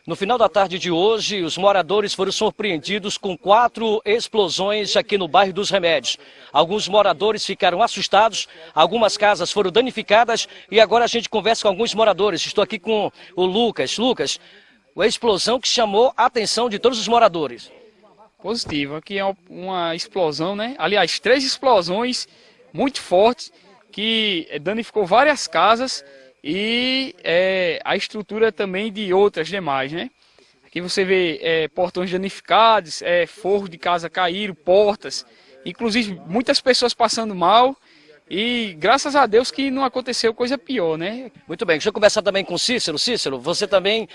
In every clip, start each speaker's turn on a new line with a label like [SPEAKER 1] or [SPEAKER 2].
[SPEAKER 1] No final da tarde de hoje, os moradores foram surpreendidos com 4 explosões aqui no bairro dos Remédios. Alguns moradores ficaram assustados, algumas casas foram danificadas e agora a gente conversa com alguns moradores. Estou aqui com o Lucas. Lucas, a explosão que chamou a atenção de todos os moradores.
[SPEAKER 2] Positivo, aqui é uma explosão, né? Aliás, 3 explosões muito fortes que danificou várias casas e a estrutura também de outras demais, né? Aqui você vê portões danificados, forros de casa caíram, portas, inclusive muitas pessoas passando mal e graças a Deus que não aconteceu coisa pior, né?
[SPEAKER 1] Muito bem, deixa eu conversar também com o Cícero. Cícero, você também,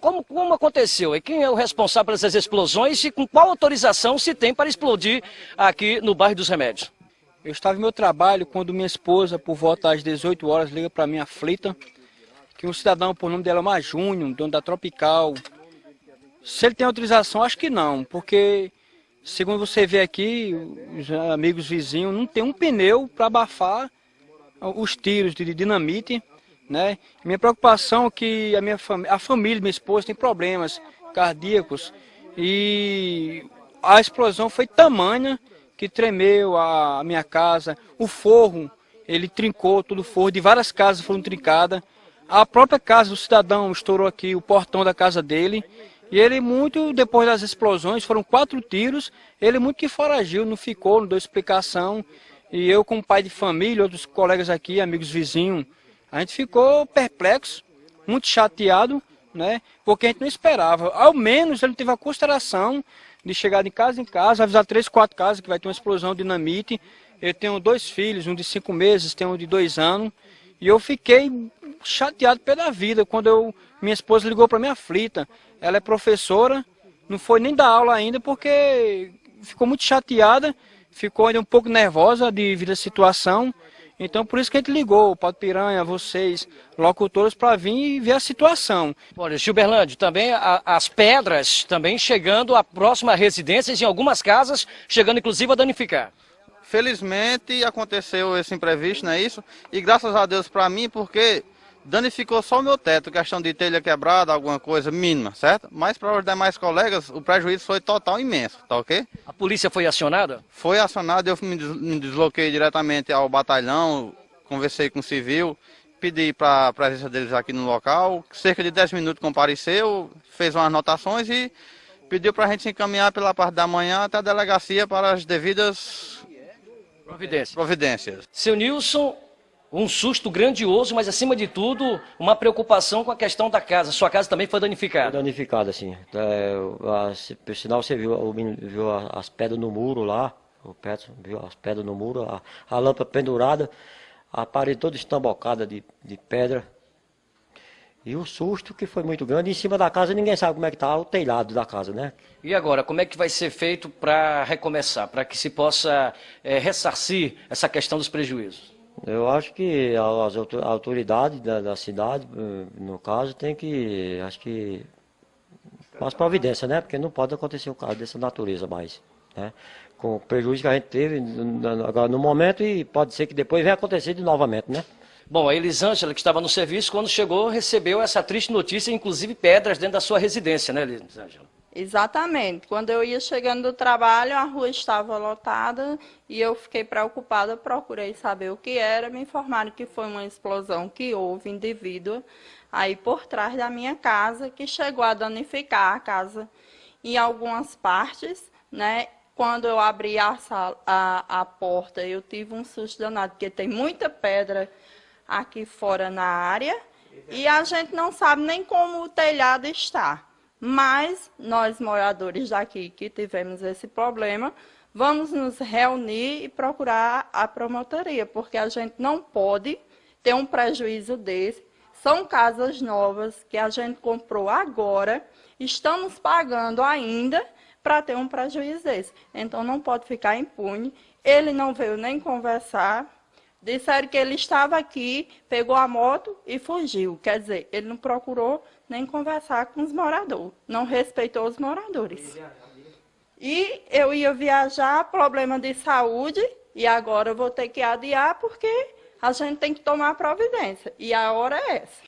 [SPEAKER 1] como aconteceu? E quem é o responsável por essas explosões e com qual autorização se tem para explodir aqui no bairro dos Remédios?
[SPEAKER 3] Eu estava no meu trabalho quando minha esposa, por volta às 18 horas, liga para mim aflita que um cidadão, por nome dela, Júnior, dono da Tropical, se ele tem autorização, acho que não, porque, segundo você vê aqui, os amigos vizinhos, não tem um pneu para abafar os tiros de dinamite, né? Minha preocupação é que a família, minha esposa, tem problemas cardíacos e a explosão foi tamanha que tremeu a minha casa, o forro, ele trincou, todo o forro de várias casas foram trincadas. A própria casa do cidadão estourou aqui, o portão da casa dele, e ele muito, depois das explosões, foram 4 tiros, ele muito que foragiu, não ficou, não deu explicação. E eu, como pai de família, outros colegas aqui, amigos vizinhos, a gente ficou perplexo, muito chateado, né? Porque a gente não esperava. Ao menos ele teve a consideração de chegar de casa em casa, avisar 3, 4 casas que vai ter uma explosão de dinamite. Eu tenho 2 filhos, um de 5 meses, tenho um de 2 anos. E eu fiquei chateado pela vida quando minha esposa ligou para minha aflita. Ela é professora, não foi nem dar aula ainda porque ficou muito chateada, ficou ainda um pouco nervosa devido à situação. Então, por isso que a gente ligou, o Paulo Piranha, vocês, locutores, para vir e ver a situação.
[SPEAKER 1] Olha, Gilberlândio, também as pedras também chegando à próxima residências, em algumas casas, chegando inclusive a danificar.
[SPEAKER 4] Felizmente aconteceu esse imprevisto, não é isso? E graças a Deus para mim, porque danificou só o meu teto, questão de telha quebrada, alguma coisa mínima, certo? Mas para os demais colegas, o prejuízo foi total imenso, tá ok?
[SPEAKER 1] A polícia foi acionada?
[SPEAKER 4] Foi acionada, eu me desloquei diretamente ao batalhão, conversei com o civil, pedi para a presença deles aqui no local, cerca de 10 minutos compareceu, fez umas anotações e pediu para a gente se encaminhar pela parte da manhã até a delegacia para as devidas providências.
[SPEAKER 1] Seu Nilson, um susto grandioso, mas acima de tudo, uma preocupação com a questão da casa. Sua casa também foi danificada?
[SPEAKER 5] Foi danificada, sim. Por sinal, você viu as pedras no muro lá, viu as pedras no muro, a lâmpada pendurada, a parede toda estambocada de pedra. E o susto que foi muito grande. Em cima da casa ninguém sabe como é que está o telhado da casa, né?
[SPEAKER 1] E agora, como é que vai ser feito para recomeçar, para que se possa ressarcir essa questão dos prejuízos?
[SPEAKER 5] Eu acho que a autoridade da cidade, no caso, tem que, acho que, faz providência, né? Porque não pode acontecer um caso dessa natureza mais, né? Com o prejuízo que a gente teve agora no momento e pode ser que depois venha acontecer de novamente, né?
[SPEAKER 1] Bom, a Elisângela, que estava no serviço, quando chegou, recebeu essa triste notícia, inclusive pedras dentro da sua residência, né, Elisângela?
[SPEAKER 6] Exatamente. Quando eu ia chegando do trabalho, a rua estava lotada e eu fiquei preocupada, procurei saber o que era, me informaram que foi uma explosão que houve indevida aí por trás da minha casa, que chegou a danificar a casa em algumas partes, né? Quando eu abri a porta, eu tive um susto danado, porque tem muita pedra aqui fora na área e a gente não sabe nem como o telhado está. Mas nós, moradores daqui que tivemos esse problema, vamos nos reunir e procurar a promotoria, porque a gente não pode ter um prejuízo desse. São casas novas que a gente comprou agora, estamos pagando ainda para ter um prejuízo desse. Então não pode ficar impune. Ele não veio nem conversar. Disseram que ele estava aqui, pegou a moto e fugiu. Quer dizer, ele não procurou nem conversar com os moradores, não respeitou os moradores. E eu ia viajar, problema de saúde, e agora eu vou ter que adiar porque a gente tem que tomar providência. E a hora é essa.